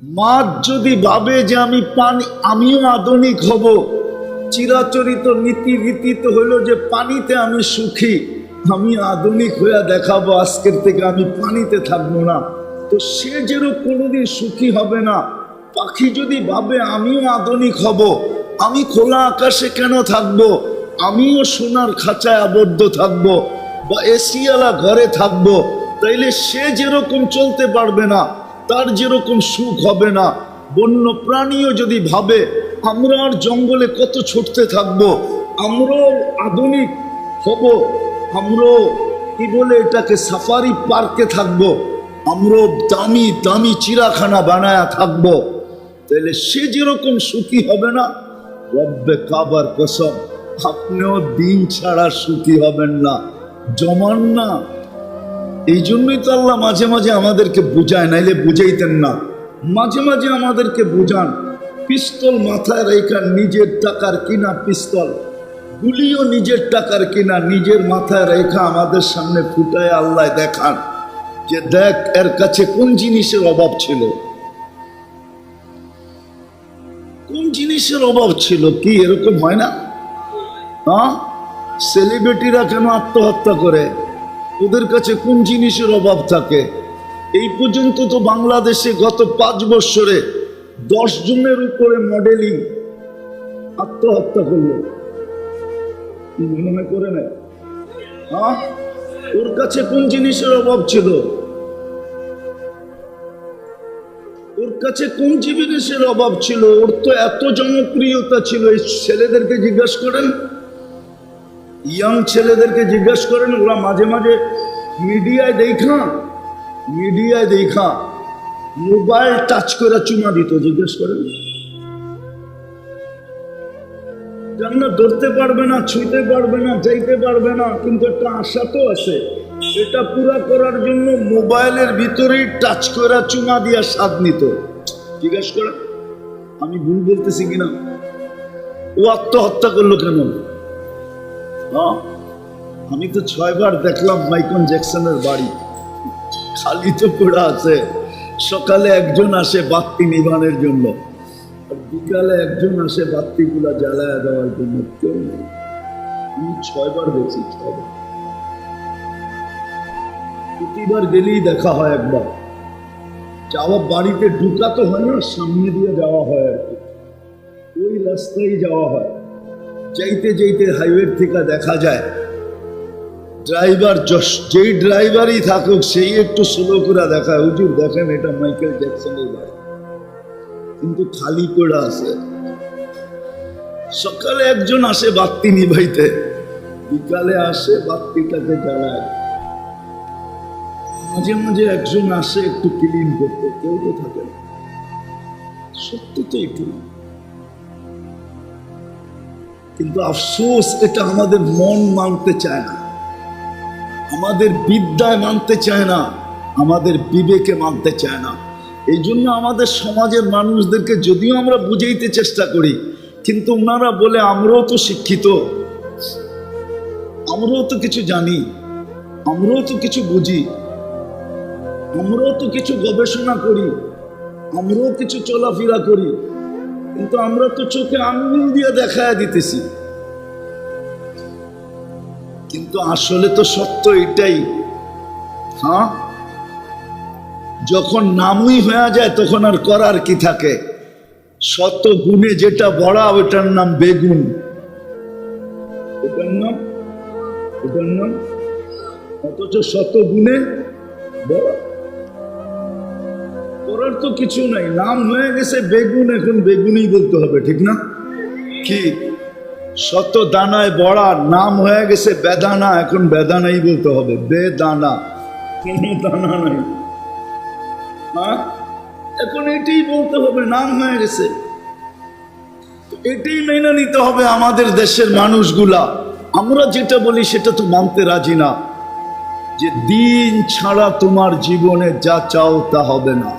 মাছ যদি ভাবে যে আমি পানি, আমিও আধুনিক হব, চিরাচরিত নীতি রীতি তো হলো যে পানিতে আমি সুখী, আমি আধুনিক হয়ে দেখাবো, আজকের থেকে আমি পানিতে থাকবো না, তো সে যেরকম কোনোদিন সুখী হবে না। পাখি যদি ভাবে আমিও আধুনিক হব, আমি খোলা আকাশে কেন থাকবো, আমিও সোনার খাঁচায় আবদ্ধ থাকবো বা এসিওয়ালা ঘরে থাকবো, তাইলে সে যেরকম চলতে পারবে না, তার যেরকম সুখ হবে না। বন্য প্রাণীও যদি ভাবে আমরা আর জঙ্গলে কত ছুটতে থাকবো, আমরাও আধুনিক হব, আমরাও কি বলে এটাকে সাফারি পার্কে থাকবো, আমরাও দামি দামি চিড়াখানা বানায়া থাকবো, তাহলে সে যেরকম সুখী হবে না, রব্বে কাবার কসম আপনিও দিন ছাড়া সুখী হবেন না, জমান না। এই জন্যই তো আল্লাহ মাঝে মাঝে আমাদেরকে বুঝায়, নাইলে বুঝাইতেন না। মাঝে মাঝে আমাদেরকে বুঝান, পিস্তল মাথায় রেখা, নিজের টাকার কিনা পিস্তল, গুলিও নিজের টাকার কিনা, নিজের মাথায় রেখা আমাদের সামনে ফুটায় আল্লাহ দেখান যে দেখ এর কাছে কোন জিনিসের অভাব ছিল, কোন জিনিসের অভাব ছিল। কি এরকম হয় না? হ্যাঁ, সেলিব্রিটিরা কেন আত্মহত্যা করে, ওদের কাছে কোন জিনিসের অভাব থাকে? এই পর্যন্ত তো বাংলাদেশে গত 5 বছরে 10 জনের উপরে মডেলিং আত্মহত্যা করলো, মনে হয় করে নাই? হ্যাঁ, ওর কাছে কোন জিনিসের অভাব ছিল, ওর কাছে কোন জিনিসের অভাব ছিল? ওর তো এত জনপ্রিয়তা ছিল। এই ছেলেদেরকে জিজ্ঞাসা করেন, ইয়াং ছেলেদেরকে জিজ্ঞাসা করেন, ওরা মাঝে মাঝে মিডিয়ায় দেখা মোবাইল টাচ করে চুমা দিত। জিজ্ঞেস করেন, কেননা ধরতে পারবে না, ছুঁতে পারবে না, যাইতে পারবে না, কিন্তু একটা আশা তো আছে। এটা পুরা করার জন্য মোবাইলের ভিতরেই টাচ করে চুমা দিয়া স্বাদ নিত। জিজ্ঞেস করেন, আমি ভুল বলতেছি কিনা? ও আত্মহত্যা করলো কেন? আমি তো 6 বার দেখলাম মাইকেল জ্যাকসনের বাড়ি, খালি তো পড়া আছে। সকালে একজন আসে বাতি নিভানোর জন্য, আর বিকালে একজন আসে বাতিগুলা জ্বালায়া দেওয়ার জন্য, কেউ নেই। আমি 6 বার দেখছি, 6 বার। প্রতিবার গেলেই দেখা হয় একবার। যাওয়া বাড়িতে ঢুকা তো হয় না, সামনে দিয়ে যাওয়া হয় আর কি, ওই রাস্তায় যাওয়া হয়। যাইতে যাইতে হাইওয়ের থেকে দেখা যায় ড্রাইভার, যেই ড্রাইভারই থাকুক সেই একটু স্লো করে দেখায়, হুজুর দেখেন এটা মাইকেল জ্যাকসনের বাড়ি, কিন্তু খালি পড়ে আছে। সকালে একজন আসে বাতি নিভাইতে, বিকালে আসে বাতিটাকে জ্বালায়, মাঝে মাঝে একজন আসে একটু ক্লিন করতে, কেউ তো থাকে না। সত্য তো একটু, কিন্তু আফসোস এটা আমাদের মন মানতে চায় না, আমাদের বিদ্যায় মানতে চায় না, আমাদের বিবেকে মানতে চায় না। এই জন্য আমাদের সমাজের মানুষদেরকে যদিও আমরা বুঝাইতে চেষ্টা করি, কিন্তু ওনারা বলে আমরাও তো শিক্ষিত, আমরাও তো কিছু জানি, আমরাও তো কিছু বুঝি, আমরাও তো কিছু গবেষণা করি, আমরাও কিছু চলাফেরা করি, কিন্তু আমরা তো চোখে আঙ্গুল দিয়ে দেখায় দিতেছি। কিন্তু আসলে তো সত্য এটাই। হ্যাঁ, যখন নামই হয়ে যায় তখন আর করার কি থাকে? শত গুণে যেটা বড়া ওটার নাম বেগুন, ওটার নাম অথচ শত গুণে বড়া। করার তো কিছু নাই, নাম হয়ে গেছে বেগুন, এখন বেগুনই বলতে হবে, ঠিক না? কি শত দানায় বড়া, নাম হয়ে গেছে বেদানা, এখন বেদানাই বলতে হবে, বেদানা, কোনো দানা নাই। হ্যাঁ, এখন এটাই বলতে হবে, নাম হয়ে গেছে। এটাই মেনে নিতে হবে আমাদের দেশের মানুষগুলা। আমরা যেটা বলি সেটা তো মানতে রাজি না, যে দিন ছাড়া তোমার জীবনে যা চাও তা হবে না।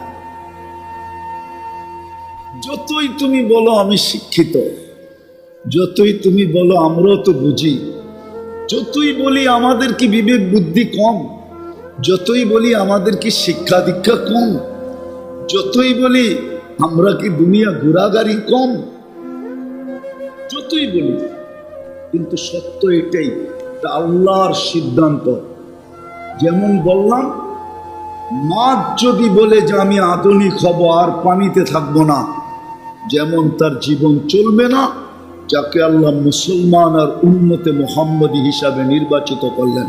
যতই তুমি বলো আমি শিক্ষিত, যতই তুমি বলো আমরাও তো বুঝি, যতই বলি আমাদের কি বিবেক বুদ্ধি কম, যতই বলি আমাদের কি শিক্ষা দীক্ষা কম, যতই বলি আমরা কি দুনিয়া ঘোরাঘুরি কম? যতই বলি, কিন্তু সত্য এটাই, আল্লাহর সিদ্ধান্ত। যেমন বললাম, মাছ যদি বলে যে আমি আধুনিক হব আর পানিতে থাকবো না, যেমন তার জীবন চলবে না, যাকে আল্লাহ মুসলমান আর উম্মতে মুহাম্মদী হিসাবে নির্বাচিত করলেন,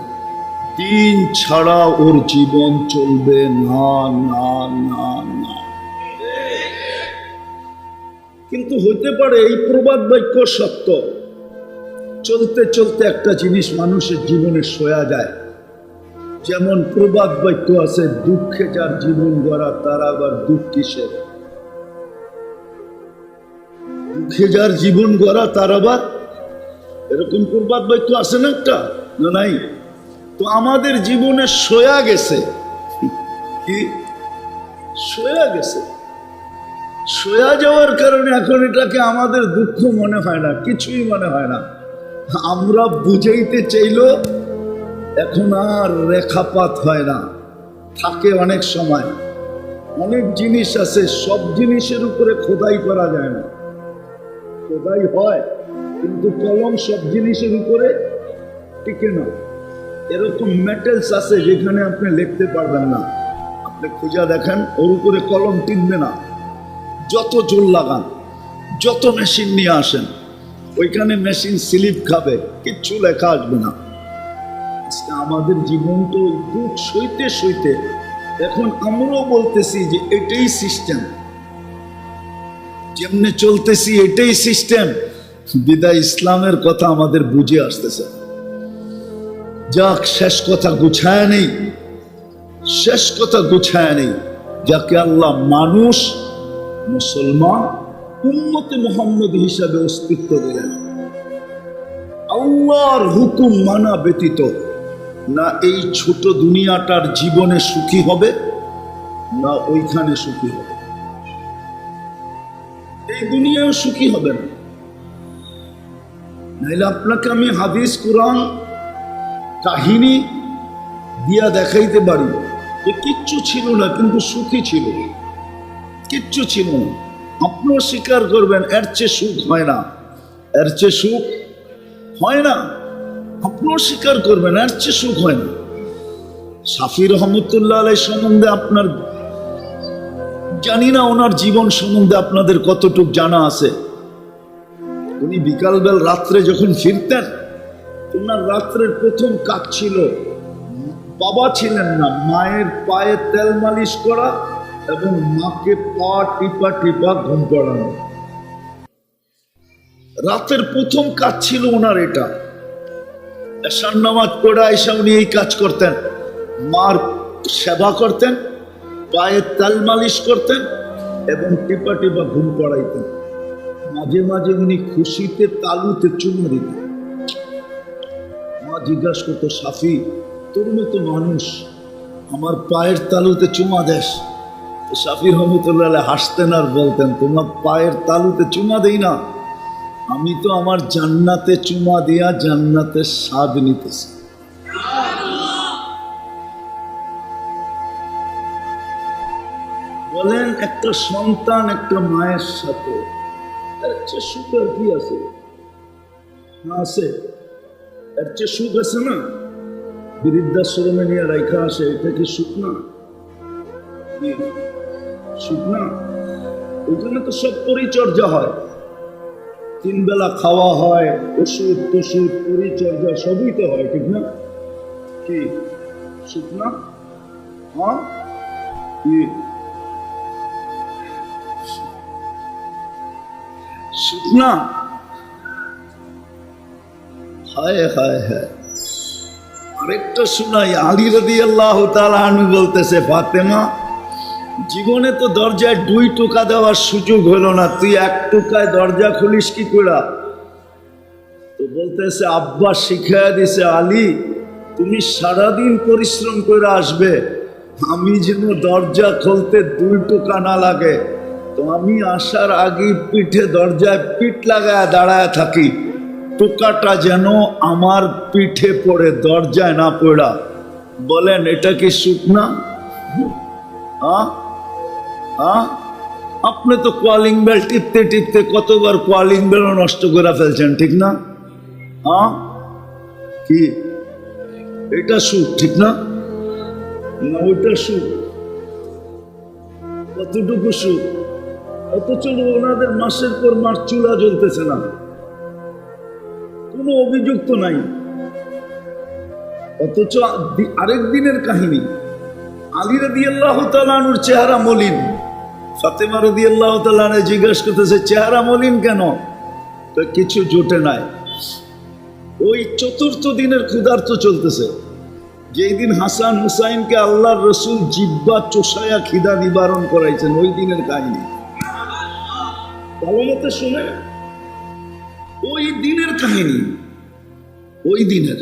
দিন ছাড়া ওর জীবন চলবে না না না না। কিন্তু হইতে পারে এই প্রবাদ বাক্য সত্য, চলতে চলতে একটা জিনিস মানুষের জীবনে সয়া যায়। যেমন প্রবাদ বাক্য আছে, দুঃখে যার জীবন গড়া তার আবার দুঃখ কিসের? দুঃখে যার জীবন গড়া তার আবার, এরকম প্রবাদ বাক্য আছে না একটা, না নাই? তো আমাদের জীবনে সয়া গেছে, কি সয়া গেছে? সয়া যাওয়ার কারণে এখন এটাকে আমাদের দুঃখ মনে হয় না, কিছুই মনে হয় না। আমরা বুঝাইতে চাইলো এখন আর রেখাপাত হয় না, থাকে অনেক সময়। অনেক জিনিস আছে, সব জিনিসের উপরে খোদাই করা যায় না। খোদাই হয়, কিন্তু কলম সব জিনিসের উপরে টিকে না। এরকম মেটেলস আছে যেখানে আপনি লিখতে পারবেন না, আপনি খুঁজা দেখেন, ওর উপরে কলম টিকবে না। যত জোর লাগান, যত মেশিন নিয়ে আসেন, ওইখানে মেশিন স্লিপ খাবে, কিচ্ছু লেখা আসবে না। আমাদের জীবন তো দুঃখ সইতে সইতে এখন আমরাও বলতেছি যে এটাই সিস্টেম, যেমনে চলতেছি এটাই সিস্টেম। বিদায় ইসলামের কথা আমাদের বুঝে আসতেছে। যাক, শেষ কথা গুছায় নেই, শেষ কথা গুছায় নেই। যাকে আল্লাহ মানুষ, মুসলমান, উম্মতে মুহাম্মদ হিসাবে অস্তিত্ব দিলেন, আল্লাহর হুকুম মানা ব্যতীত না এই ছোট দুনিয়াটার জীবনে সুখী হবে, না ওইখানে সুখী হবে। এই দুনিয়াও সুখী হবে না। নাইলে আপনাকে আমি হাদিস, কোরআন, কাহিনী দিয়া দেখাইতে পারি যে কিচ্ছু ছিল না কিন্তু সুখী ছিল, কিচ্ছু ছিল না। আপনিও স্বীকার করবেন এর চেয়ে সুখ হয় না, এর চেয়ে সুখ হয় না। আপনিও স্বীকার করবেন এর চেয়ে সুখ হয় না। শাফি রহমতুল্লাহ আলাইহি সম্বন্ধে আপনার, জানি না ওনার জীবন সম্বন্ধে আপনাদের কতটুক জানা আছে। উনি বিকালবেল রাত্রে যখন ফিরতেন, ওনার রাত্রের প্রথম কাজ ছিল, বাবা ছিলেন না, মায়ের পায়ে তেল মালিশ করা এবং মাকে পা টিপা টিপা ঘুম পড়ানো। রাতের প্রথম কাজ ছিল ওনার এটা। এশার নামাজ পড়ে এসে উনি এই কাজ করতেন, মার সেবা করতেন, পায়ে তেল মালিশ করতেন এবং টিপা টিপা ঘুম পড়াইতেন। মাঝে মাঝে উনি খুশিতে তালুতে চুমা দিতেন। মা জিজ্ঞাসা করতো, শাফি তোর মতো মানুষ আমার পায়ের তালুতে চুমা দেশ? শাফি রহমতুল্লাহ হাসতেন আর বলতেন, তোমার পায়ের তালুতে চুমা দেই না, আমি তো আমার জান্নাতে চুমা দিয়া জান্নাতের স্বাদ নিতেছি। বলেন, একটা সন্তান একটা মায়ের সাথে এর চেয়ে সুখ আর কি আছে? না আছে? এর চেয়ে সুখ আছে না? বৃদ্ধাশ্রমে নিয়ে রাখা আসে, এটা কি সুখ না? সুখ না? ওই জন্য তো সব পরিচর্যা হয়, 3 বেলা খাওয়া হয়, ওষুধ টষুধ পরিচর্যা সবই তো হয়, ঠিক না? কি সুখ না? হ্যাঁ, কি সুখ না? হায় হায় হায়। আরেকটা শোনাই, আলী রাদিয়াল্লাহু তাআলা আনহু বলতেছে, ফাতেমা জীবনে তো দরজায় 2 টোকা দেওয়ার সুযোগ হলো না, তুই 1 টোকায় দরজা খুলিস কি করে? তো বলতেছে, আব্বা শিখাইয়া দিছে, আলী তুমি সারাদিন পরিশ্রম করে আসবে, আমি যেন দরজা খুলতে 2 টোকা না লাগে, তো আমি আসার আগে পিঠে দরজায় পিঠ লাগায় দাঁড়ায় থাকি, টোকাটা যেন আমার পিঠে পড়ে, দরজায় না পড়া। বলেন এটা কি সুখ না? আপনি তো কলিং বেল টিপতে টিপতে কতবার কলিং বেলও নষ্ট করে ফেলছেন, ঠিক না? হ্যাঁ, কি এটা সুখ, ঠিক না? না ওইটা সুখ? কতটুকু সুখ? অথচ ওনাদের মাসের পর মাস চুলা জ্বলতেছে না, কোনো অভিযোগ তো নাই। অথচ আরেক দিনের কাহিনী, আলী রাদিয়াল্লাহু তাআলা আনহুর চেহারা মলিন। ফাতেমা রাদিয়াল্লাহু তাআলা আনহা জিজ্ঞাসা করতেছে, চেহারা মলিন কেন? তো কিছু জোটে নাই। ওই চতুর্থ দিনের ক্ষুধার্ত চলতেছে, যেই দিন হাসান হুসাইনকে আল্লাহর রসুল জিব্বা চোষায়া খিদা নিবারণ করাইছেন, ওই দিনের কাহিনী। ভালো মতো শুনে, ওই দিনের কাহিনী, ওই দিনের।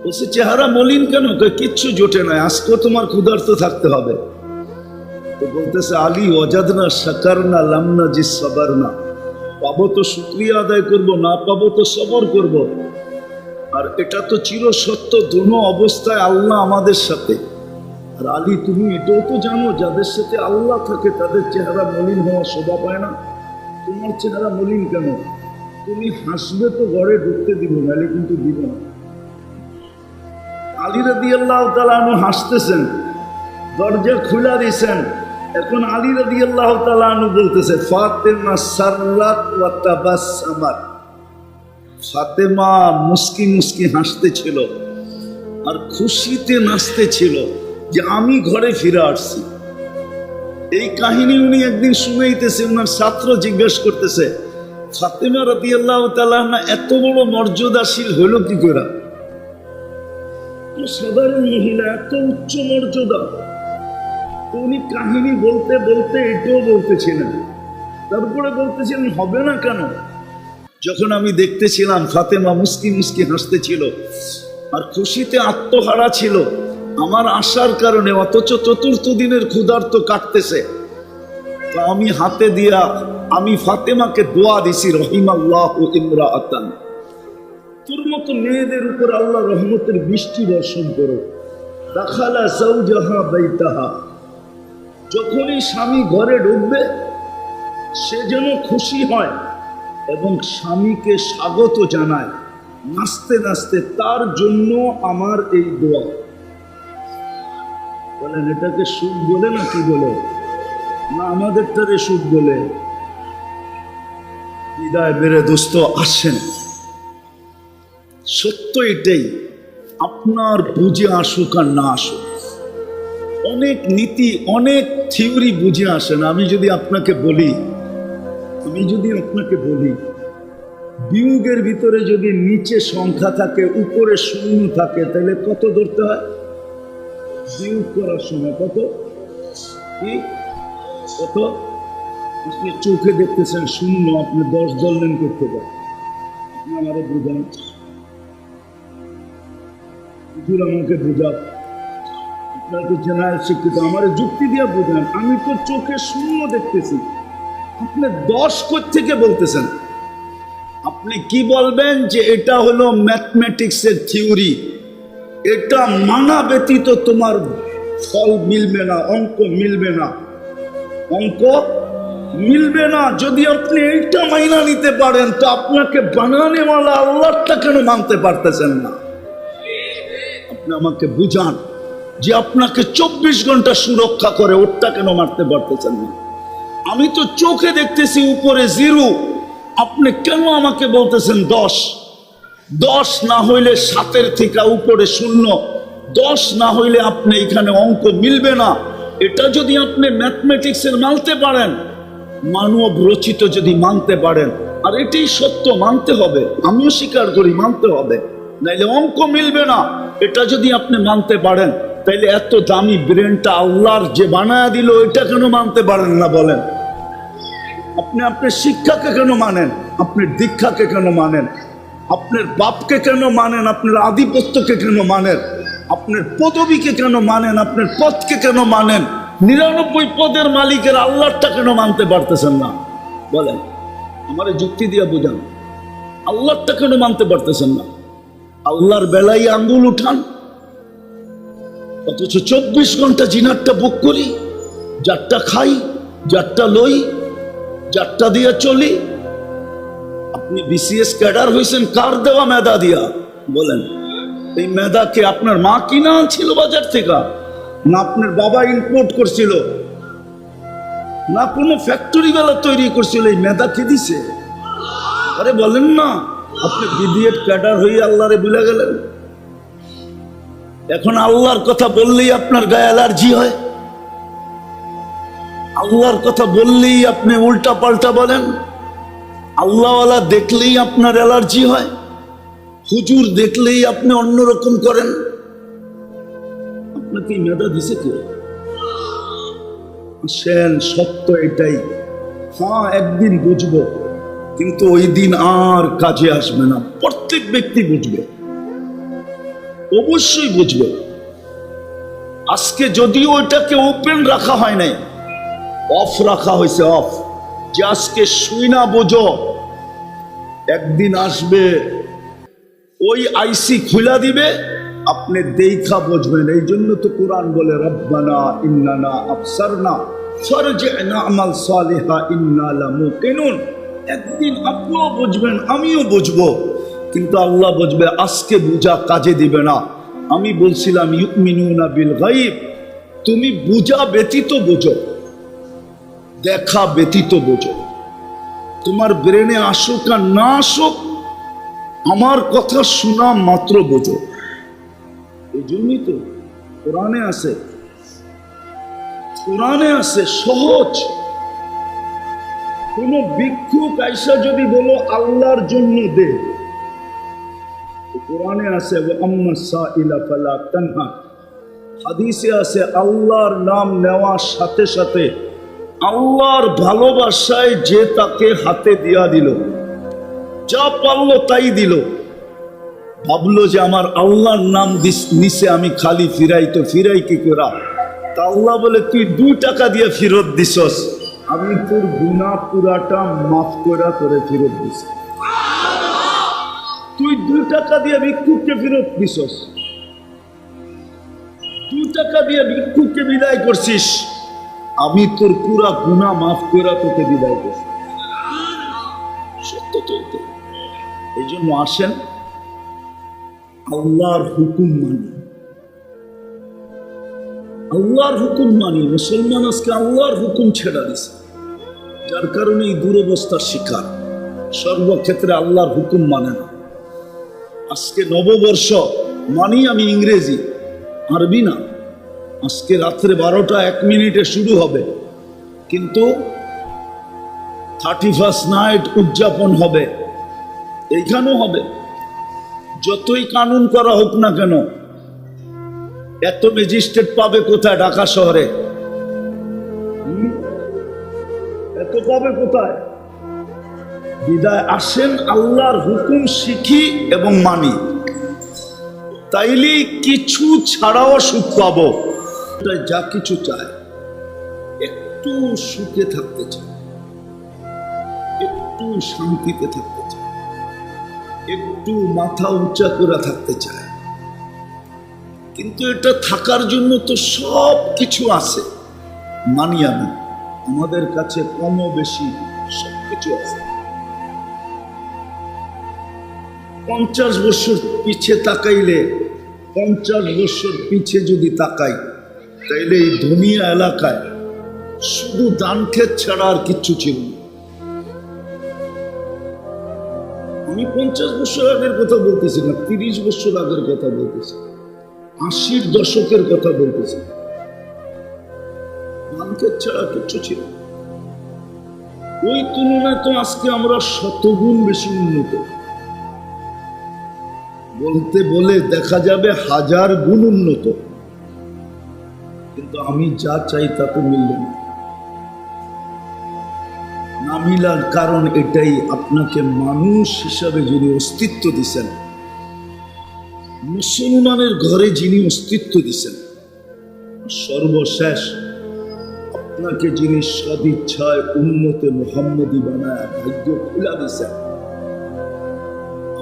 বলছে চেহারা মলিন কেন? কিচ্ছু জোটে নাই, আজকেও তোমার ক্ষুধার্ত থাকতে হবে। তো বলতেছে, আলী ওয়াজাদনা শাকারনা লামনা জি সাবারনা, পাবো তো শুকরিয়া আদায় করব, না পাবো তো সবর করব। আর এটা তো চির সত্য, দোনো অবস্থায় আল্লাহ আমাদের সাথে। আর আলী তুমি এটাও তো জানো, যাদের সাথে আল্লাহ থাকে তাদের চেহারা মলিন হওয়া শোভা পায় না। তোমার চেহারা মলিন কেন? তুমি হাসবে তো ঘরে ঢুকতে দিব, নাহলে কিন্তু দিব না। আলী রাদিয়াল্লাহু তাআলা আনহু হাসতেছেন, দরজা খুলা দিয়েছেন। এখন আলী রাদিয়াল্লাহু তাআলা আনহু বলতেছে, ফাতেমা সাররাত ওয়া তাবাসসামাত। ফাতেমা মুস্কি মুস্কি হাসতেছিল আর খুশিতে নাচতেছিল যে আমি ঘরে ফিরে আসছি। এই কাহিনী উনি একদিন শুনাইতেছে, ওনার ছাত্র জিজ্ঞেস করতেছে, ফাতেমা রাদিয়াল্লাহু তাআলা আনহা এত বড় মর্যাদাশীল হলো কি করে? সাধারণ মহিলা, এত উচ্চ মর্যাদা। তো উনি কাহিনী বলতে বলতে এটাও বলতেছিলেন, তারপরে বলতেছিলেন হবে না কেন? যখন আমি দেখতেছিলাম ফাতেমা মুস্কি মুস্কি হাসতেছিল আর খুশিতে আত্মহারা ছিল আমার আশার কারণে, অথচ চতুর্থ দিনের ক্ষুধার্ত কাটতেছে, তো আমি হাতে দিয়া আমি ফাতেমাকে দোয়া দিছি, রহিমাল্লাহু ইমরাআতান, তোর মতো মেয়েদের উপর আল্লাহ রহমতের বৃষ্টি বর্ষণ করো। দাখালা যাওজাহা বাইতাহা, যখনই স্বামী ঘরে ঢুকবে সে যেন খুশি হয় এবং স্বামীকে স্বাগত জানায় নাচতে নাচতে। তার জন্য আমার এই দোয়া। বলেন এটাকে সুখ বলে না কি বলে? না আমাদেরটারে সুখ বলে? বিদায় বেড়ে দোস্ত আসেন, সত্য এটাই, আপনার বুঝে আসুক আর না আসুক, অনেক নীতি অনেক থিওরি বুঝে আসেন। আমি যদি আপনাকে বলি বিয়োগের ভিতরে যদি নিচে সংখ্যা থাকে উপরে শূন্য থাকে, তাহলে কত ধরতে হয়? বিয়োগ করার সময় কত কি কত? আপনি চোখে দেখতেছেন শূন্য, আপনি 10 ধরলেন করতে পারেন। আপনি আমারে বুঝান, আমাকে বুঝান, আপনার তো জেনারেল শিক্ষিত, আমার যুক্তি দিয়ে বুঝান। আমি তো চোখে শূন্য দেখতেছি, আপনি 10 থেকে বলতেছেন। আপনি কি বলবেন যে এটা হলো ম্যাথমেটিক্সের থিওরি, এটা মানা ব্যতীত তোমার ফল মিলবে না, অঙ্ক মিলবে না, অঙ্ক মিলবে না। যদি আপনি এইটা মাইনা নিতে পারেন তো আপনাকে বানানেওয়ালা আল্লাহটা কেন মানতে পারতেছেন না? আপনি আমাকে বুঝান যে আপনাকে 24 ঘন্টা সুরক্ষা করে, ওটা কেন মারতে পারতেছেন না? আমি তো চোখে দেখতেছি উপরে 0, আপনি কেন আমাকে বলতেছেন 10? 10 না হইলে 7 থেকে উপরে 0, 10 না হইলে আপনি এখানে অঙ্ক মিলবে না। এটা যদি আপনি ম্যাথমেটিক্সের মানতে পারেন, মানব রচিত যদি মানতে পারেন, আর এটাই সত্য, মানতে হবে, আমিও স্বীকার করি মানতে হবে, নাইলে অঙ্ক মিলবে না। এটা যদি আপনি মানতে পারেন, তাইলে এত দামি ব্রেনটা আল্লাহর যে বানায়া দিল, এটা কেন মানতে পারেন না বলেন? আপনি আপনার শিক্ষাকে কেন মানেন? আপনার দীক্ষাকে কেন মানেন? আপনার বাপকে কেন মানেন? আপনার আধিপত্যকে কেন মানেন? আপনার পদবীকে কেন মানেন? আপনার পদকে কেন মানেন? 99 পদের মালিকের আল্লাহটা কেন মানতে পারতেছেন না বলেন? আমার যুক্তি দিয়ে বুঝান, আল্লাহটা কেন মানতে পারতেছেন না? আল্লাহর বেলায় আঙ্গুল উঠান, অথচ 24 ঘন্টা জিনারটা বুক করি, যারটা খাই, যারটা লই, যারটা দিয়ে চলি। আপনি বিসিএস ক্যাডার হয়েছেন কার দেওয়া মেধা দিয়া? বলেন, এই মেধাকে আপনার মা কিনা আনছিল বাজার থেকে, না আপনার বাবা ইম্পোর্ট করছিল, না কোনো ফ্যাক্টরি বেলা তৈরি করছিল? এই মেধা কি দিছে? আরে বলেন না, আপনি বিডিএড ক্যাডার হয়ে আল্লাহরে ভুলে গেলেন। এখন আল্লাহর কথা বললেই আপনার গায়ে অ্যালার্জি হয়, আল্লাহর কথা বললেই আপনি উল্টা পাল্টা বলেন, আল্লাহওয়ালা দেখলেই আপনার অ্যালার্জি হয়, হুজুর দেখলেই আপনি অন্যরকম করেন। আপনাকে মেধা দিছে কে? আসেন, সত্য এটাই। হ্যাঁ, একদিন বুঝবো, কিন্তু ওই দিন আর কাজে আসবে না। প্রত্যেক ব্যক্তি বুঝবে, অবশ্যই বুঝবে। আজকে যদিও ওইটাকে ওপেন রাখা হয় নাই, অফ রাখা হয়েছে, অফ, যে আজকে শুই না বোঝো, একদিন আসবে ওই আইসি খুলা দিবে, আপনি দেখা বুঝবেন। এই জন্য তো কোরআন বলে, রব্বানা ইন্নানা আবসারনা ফারজি'না আমাল সালিহা ইন্না লামুকিনুন। একদিন আপনিও বুঝবেন, আমিও বুঝবো, কিন্তু আল্লাহ বুঝবে। আজকে বুঝা কাজে দিবে না। আমি বলছিলাম ইউমিনুনা বিল গায়ব, তুমি বুঝা ব্যতীত বোঝো, দেখা ব্যতীত বোঝো। তোমার ব্রেনে আসুক আর না আসুক, আমার কথা শোনা মাত্র বোঝো। এই জন্যই তো কোরআনে আছে, কোরআনে আছে সহজ। কোন ভিক্ষুক আইসা যদি বলো আল্লাহর জন্য দে, কোরআনে আছে ওয়াম্মা সাইলা ফালা তানহা, হাদিসে আছে আল্লাহর নাম নেওয়ার সাথে সাথে আল্লাহর ভালোবাসায় যে তাকে হাতে দিয়া দিল, যা পারলো তাই দিল, ভাবলো যে আমার আল্লাহর নাম নিচে আমি খালি ফিরাই, তো ফিরাই কি করা? তা আল্লাহ বলে, তুই 2 টাকা দিয়ে ফেরত দিছস, আমি তোর গুনাহ পুরাটা মাফ করা করে ফেরত দিছি। তুই 2 টাকা দিয়ে ভিক্ষুককে ফেরত দিছস, 2 টাকা দিয়ে ভিক্ষুককে বিদায় করছিস, আমি তোর পুরা গুনাহ মাফ করা তোকে বিদায় করছি। সত্য তো। এই জন্য আসেন, আল্লাহর হুকুম মানি, আল্লাহর হুকুম মানি। মুসলমান আজকে আল্লাহর হুকুম ছেড়া দিছে, যার কারণে এই দুরবস্থার শিকার। সর্বক্ষেত্রে আল্লাহর হুকুম মানে না। আজকে নববর্ষ মানি আমি ইংরেজি, আরবি না। আজকে রাত্রে 12টা 1 মিনিটে শুরু হবে, কিন্তু 31st নাইট উদযাপন হবে, এইখানেও হবে। যতই কানুন করা হোক না কেন, এত ম্যাজিস্ট্রেট পাবে কোথায়? ঢাকা শহরে এত পাবে কোথায়? বিদায় আসেন, আল্লাহর হুকুম শিখি এবং মানি, তাইলে কিছু ছাড়াও সুখ পাবো। যা কিছু চায়, একটু সুখে থাকতে চায়, একটু শান্তিতে থাকতে চায়, একটু মাথা উঁচা করে থাকতে চায়, কিন্তু এটা থাকার জন্য তো সব কিছু আছে। মানি আমি, আমাদের কাছে কম বেশি সব কিছু আছে। 50 বছর পিছে তাকাইলে, 50 বছর পিছে যদি তাকাই, তাইলে এই দুনিয়া এলাকায় শুধু ধান ক্ষেত ছাড়া আর কিচ্ছু ছিল না। আমি 50 বছর আগের কথা বলতেছি না, 30 বছর আগের কথা বলতেছি, 80-র দশকের কথা বলতেছি। ধান ক্ষেত ছাড়া কিচ্ছু ছিল। ওই তুলনায় তো আজকে আমরা শতগুণ বেশি উন্নত। বলতে বলে দেখা যাবে 1000 গুণ উন্নত, কিন্তু আমি যা চাই তা তো মিলল না। না মিলার কারণ এটাই, আপনাকে মানুষ হিসাবে যিনি অস্তিত্ব দিছেন, মুসলমানের ঘরে যিনি অস্তিত্ব দিছেন, সর্বশেষ আপনাকে যিনি সদিচ্ছায় উম্মতে মুহাম্মদী বানায় ভাগ্য খুলা দিছেন,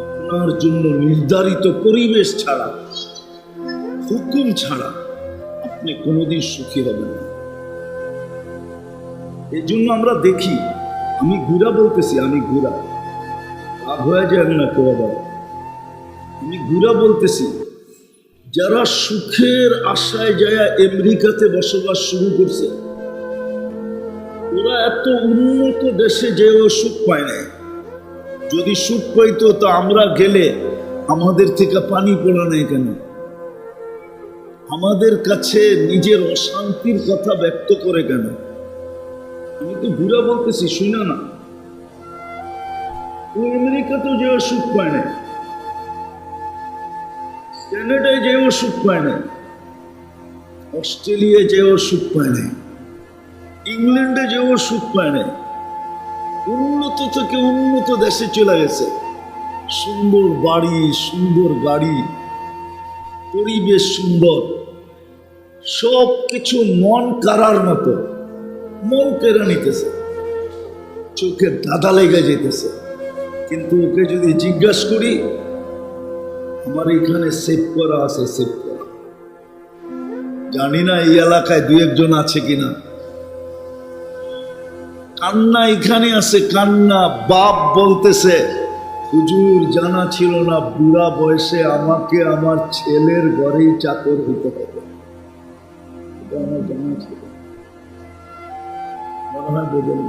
আপনার জন্য নির্ধারিত পরিবেশ ছাড়া, হুকুম ছাড়া আপনি কোনোদিন সুখী হবেন না। এই জন্য আমরা দেখি, আমি ঘুরা বলতেছি, আমি ঘুরা রাগ হয়ে যায় না কেউ আবার, আমি ঘুরা বলতেছি, যারা সুখের আশায় যায় আমেরিকাতে বসবাস শুরু করছে, ওরা এত উন্নত দেশে যেও সুখ পায় না। যদি সুখ পাইতো তো আমরা গেলে আমাদের থেকে পানি পড়া নেই কেন? আমাদের কাছে নিজের অশান্তির কথা ব্যক্ত করে কেন? আমি তো ঘুরা বলতেছি, শুনে না। ও আমেরিকাতেও যেও সুখ পায় না, কানাডায় যেও সুখ পায় না, অস্ট্রেলিয়ায় যেও সুখ পায় না, ইংল্যান্ডে যেও সুখ পায় না। উন্নত থেকে উন্নত দেশে চলে গেছে, সুন্দর বাড়ি, সুন্দর গাড়ি, পরিবেশ সুন্দর, সব কিছু মন কারার মতো, মন কেড়ে নিতেছে, চোখে দাদা লেগে যেতেছে। কিন্তু ওকে যদি জিজ্ঞাসা করি, আমার এখানে সেভ করা আছে, সেভ করা, জানি না এই এলাকায় দুই একজন আছে কিনা। কান্না এখানে আছে, কান্না। বাপ বলতেছে, হুজুর জানা ছিল না বুড়া বয়সে আমাকে আমার ছেলের ঘরেই চাকর হইতে হবে। এটা আমার জানা ছিল, মনে হয় বোঝেন।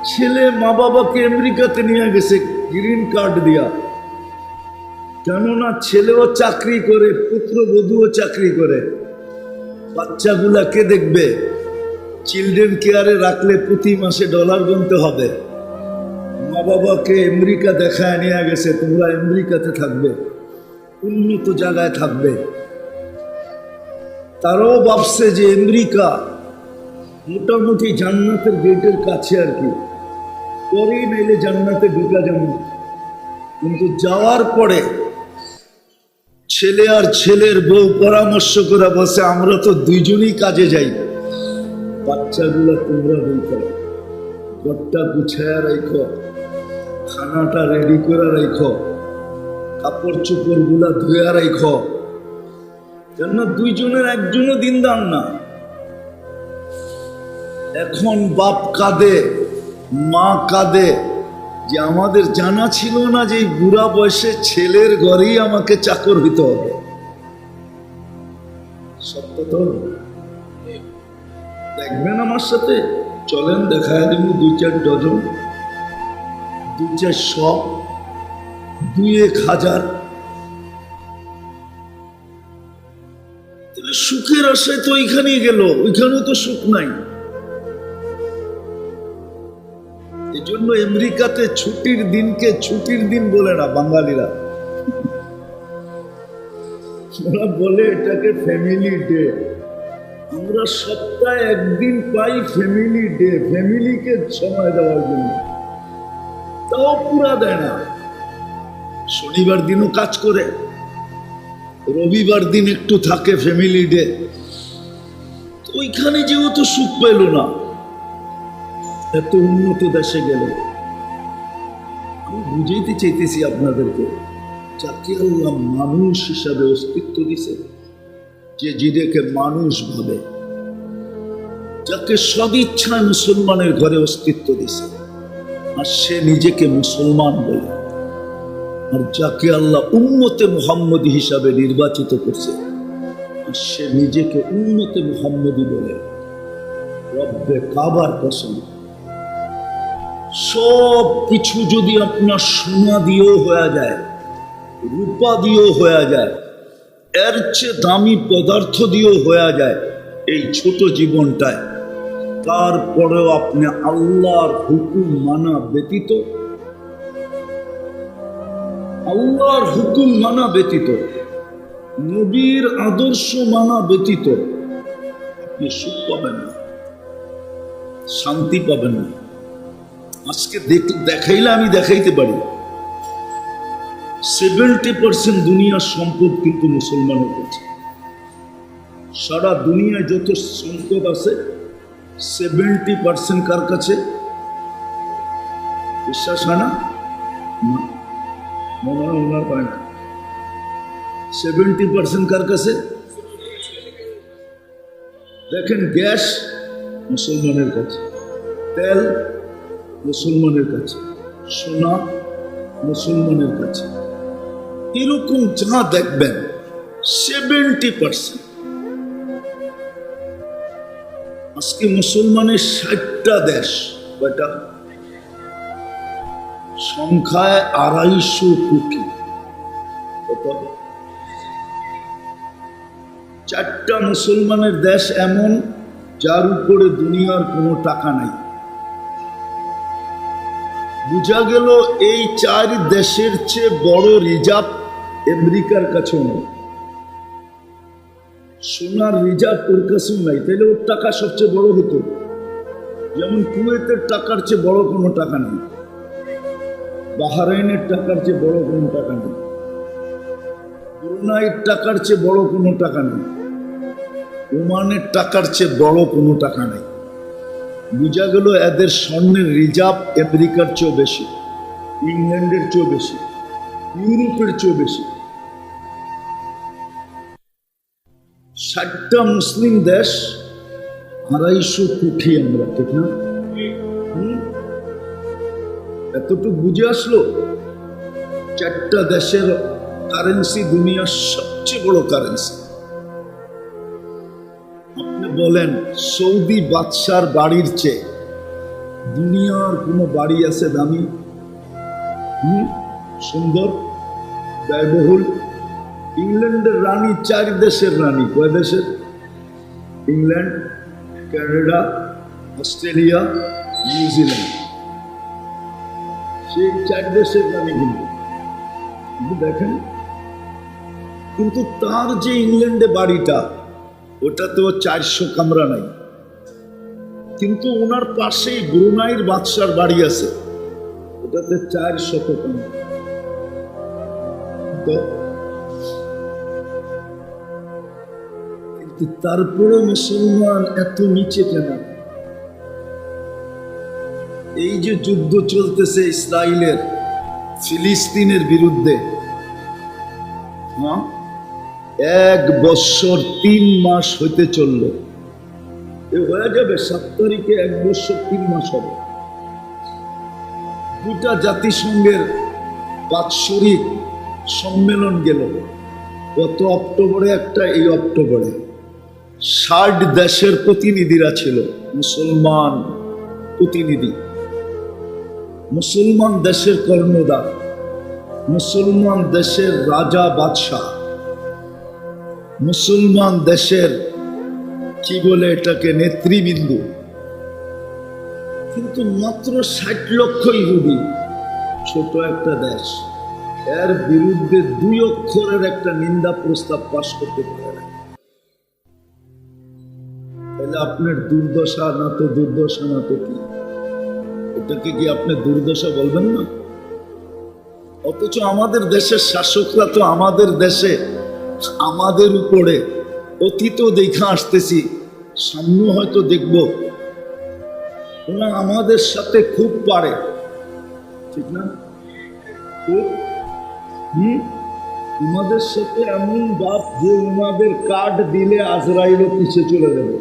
ছেলে মা বাবাকে আমেরিকাতে নিয়ে গেছে গ্রিন কার্ড দিয়া, কেননা ছেলেও চাকরি করে, পুত্রবধূও চাকরি করে। বাচ্চাগুলা কে দেখবে? চিলড্রেন কেয়ারে রাখলে প্রতি মাসে ডলার গুনতে হবে। মা বাবাকে আমেরিকা দেখায় নিয়ে গেছে, তোমরা আমেরিকাতে থাকবে, উন্নত জায়গায় থাকবে। তারাও ভাবছে যে আমেরিকা মোটামুটি জান্নাতের গেটের কাছে আর কি, পরেই নাইলে জান্নাতে ঢুকা যাবে। কিন্তু যাওয়ার পরে ছেলে আর ছেলের বউ পরামর্শ করে বসে, আমরা তো দুইজনই কাজে যাই, বাচ্চাগুলা তোমরা বই করো, ঘরটা গুছায়া রাখো, খানাটা রেডি করে রাখো, কাপড় চোপড় গুলা ধুয়া রাখো, কেন দুইজনের একজনও দিনদার না। এখন বাপ কাঁদে, মা কাঁদে, যে আমাদের জানা ছিল না যে এই বুড়া বয়সে ছেলের ঘরেই আমাকে চাকর হইতে হবে। সত্য তো? দেখবেন আমার সাথে, চলেন দেখায় দেব 2-4 ডজন, 2-400, 2-1000। তাহলে সুখের আশায় তো ওইখানেই গেল, ওইখানেও তো সুখ নাই। এই জন্য আমেরিকাতে ছুটির দিনকে ছুটির দিন বলে না বাঙালিরা, ওরা বলে এটাকে ফ্যামিলি ডে। আমরা সপ্তাহে একদিন পাই ফ্যামিলি ডে, ফ্যামিলিকে সময় দেওয়ার জন্য, তাও পুরা দেয় না। শনিবার দিনও কাজ করে, রবিবার দিন একটু থাকে ফ্যামিলি ডে। ওইখানে যেও তো সুখ পেল না, এত উন্নত দেশে গেল। আমি বুঝাইতে চাইতেছি আপনাদেরকে, যাকে আল্লাহ মানুষ হিসাবে অস্তিত্ব দিছে, যে নিজেকে মানুষ ভাবে, যাকে সদিচ্ছায় মুসলমানের ঘরে অস্তিত্ব দিছে, আর সে নিজেকে মুসলমান বলে, আর যাকে আল্লাহ উম্মতে মুহাম্মদী হিসাবে নির্বাচিত করছে, আর সে নিজেকে উম্মতে মুহাম্মদী বলে। রব্বে কাবার কসম, সব কিছু যদি আপনার সোনা দিয়েও হয়ে যায়, রূপা দিয়েও হয়ে যায়, এর চেয়ে দামি পদার্থ দিয়েও হয়ে যায় এই ছোট জীবনটায়, তারপরেও আপনি আল্লাহর হুকুম মানা ব্যতীত, আল্লাহর হুকুম মানা ব্যতীত, নবীর আদর্শ মানা ব্যতীত আপনি সুখ পাবেন না, শান্তি পাবেন না। আজকে দেখাইলে আমি দেখাইতে পারি 70% দুনিয়ার সম্পদ কিন্তু মুসলমানের কাছে। সারা দুনিয়ায় যত সম্পদ আছে 70% কার কাছে? বিশ্বাস হয় না? মনে হয় ওনার হয় না। 70% কার কাছে? দেখেন গ্যাস মুসলমানের কাছে, তেল মুসলমানের কাছে, সোনা মুসলমানের কাছে, এরকম যা দেখবেন 70%। আজকে মুসলমানের 60টা দেশ, কয়টা? সংখ্যায় 250 কোটি। কত? 4টা মুসলমানের দেশ এমন যার উপরে দুনিয়ার কোনো টাকা নাই। বুঝা গেল এই 4 দেশের চেয়ে বড় রিজার্ভ আমেরিকার কাছেও নেই, সোনার রিজার্ভ ওর কাছেও নাই। তাইলে ওর টাকা সবচেয়ে বড় হতো। যেমন কুয়েতের টাকার চেয়ে বড় কোনো টাকা নেই, বাহরাইনের টাকার চেয়ে বড় কোনো টাকা নেই, ব্রুনাইয়ের টাকার চেয়ে বড় কোনো টাকা নেই, ওমানের টাকার চেয়ে বড় কোনো টাকা নেই। বুঝা গেল এদের স্বর্ণের রিজার্ভ আমেরিকার চেয়েও বেশি, ইংল্যান্ডের চেয়েও বেশি, ইউরোপের চেয়েও বেশি। 60টা মুসলিম দেশ, 250 কোটি আমরা, ঠিক না? এতটুকু বুঝে আসলো। 4টা দেশের কারেন্সি দুনিয়ার সবচেয়ে বড় কারেন্সি। আপনি বলেন সৌদি বাদশার বাড়ির চেয়ে দুনিয়ার কোনো বাড়ি আছে দামি, সুন্দর, ব্যয়বহুল? ইংল্যান্ডের রানী 4 দেশের রানী। কয় দেশের? ইংল্যান্ড, কানাডা, অস্ট্রেলিয়া, নিউজিল্যান্ড, সেই 4 দেশের রানী। কিন্তু দেখেন, কিন্তু তার যে ইংল্যান্ডে বাড়িটা, ওটাতেও 400 কামরা নাই। কিন্তু ওনার পাশেই ব্রুনাইয়ের বাদশার বাড়ি আছে, ওটাতে 400 কামরা। কিন্তু তারপরও মুসলমান এত নিচে কেন? এই যে যুদ্ধ চলতেছে ইসরায়েলের ফিলিস্তিনের বিরুদ্ধে, 1 বছর 3 মাস হইতে চলল। এ হয়ে যাবে 7 তারিখে 1 বছর 3 মাস হবে। 2টা জাতিসংঘের বাৎসরিক সম্মেলন গেল, গত অক্টোবরে একটা, এই অক্টোবরে 60 দেশের প্রতিনিধিরা ছিল, মুসলমান প্রতিনিধি, মুসলমান দেশের কর্ণধার, মুসলমান দেশের রাজা বাদশাহ, মুসলমান দেশের কি বলে এটাকে নেতৃবৃন্দ। কিন্তু মাত্র 60 লক্ষ ইহুদি, ছোট একটা দেশ, এর বিরুদ্ধে 2 অক্ষরের একটা নিন্দা প্রস্তাব পাশ করতে পারে না। তাহলে আপনার দুর্দশা না তো দুর্দশা না তো কি? এটাকে কি আপনি দুর্দশা বলবেন না? অথচ আমাদের দেশের শাসকরা তো আমাদের দেশে আমাদের উপরে অতীতও দেখা আসতেছি, সামনে হয়তো দেখব, ওরা আমাদের সাথে খুব পারে, ঠিক না? খুব আমাদের সাথে এমন বাপ যে ওনাদের কার্ড দিলে আজরাইলও পিছিয়ে চলে যাবে,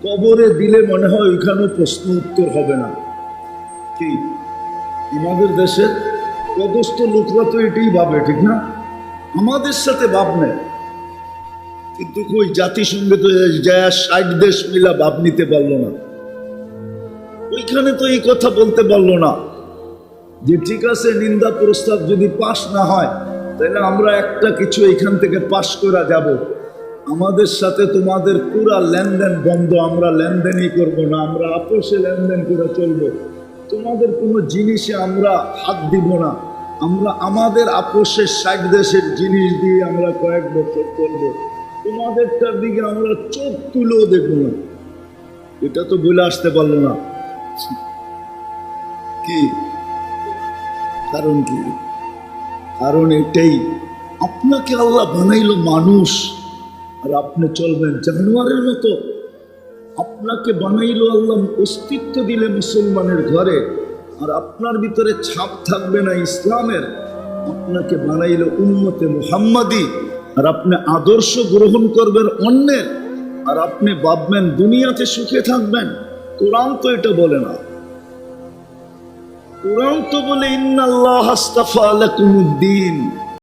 কবরে দিলে মনে হয় ওইখানেও প্রশ্ন উত্তর হবে না। কি আমাদের দেশের পদস্থ লোকরা তো এটাই ভাবে, ঠিক না? আমাদের সাথে ভাব নেয়। কিন্তু কই জাতিসংঘে তো যায় 60 দেশ মিলা ভাব নিতে পারলো না, ওইখানে তো এই কথা বলতে পারলো না যে ঠিক আছে, নিন্দা প্রস্তাব যদি পাশ না হয় তাহলে আমরা একটা কিছু এখান থেকে পাশ করা যাব, আমাদের সাথে তোমাদের পুরা লেনদেন বন্ধ, আমরা লেনদেনই করব না, আমরা আপোষে লেনদেন করে চলবো, তোমাদের কোনো জিনিসে আমরা হাত দিব না, আমরা আমাদের আপোষের 60 দেশের জিনিস দিয়ে আমরা কয়েক বছর চলবো, তোমাদেরটার দিকে আমরা চোখ তুলেও দেখব না। এটা তো বলে আসতে পারলো না। কি কারণ? কি কারণ? এটাই, আপনাকে আল্লাহ বানাইলো মানুষ আর আপনি চলবেন জানোয়ারের মতো। আপনাকে বানাইলো আল্লাহ, অস্তিত্ব দিলে মুসলমানের ঘরে, আর আপনার ভিতরে ছাপ থাকবে না ইসলামের। আপনাকে বানাইলো উম্মতে মুহাম্মাদি, আর আপনি আদর্শ গ্রহণ করবেন অন্যের, আর আপনি ভাববেন দুনিয়াতে সুখে থাকবেন। কোরআন তো এটা বলে না। কোরআন তো বলে ইন্নাল্লাহ আস্তাফা লাকুমুদ্দিন,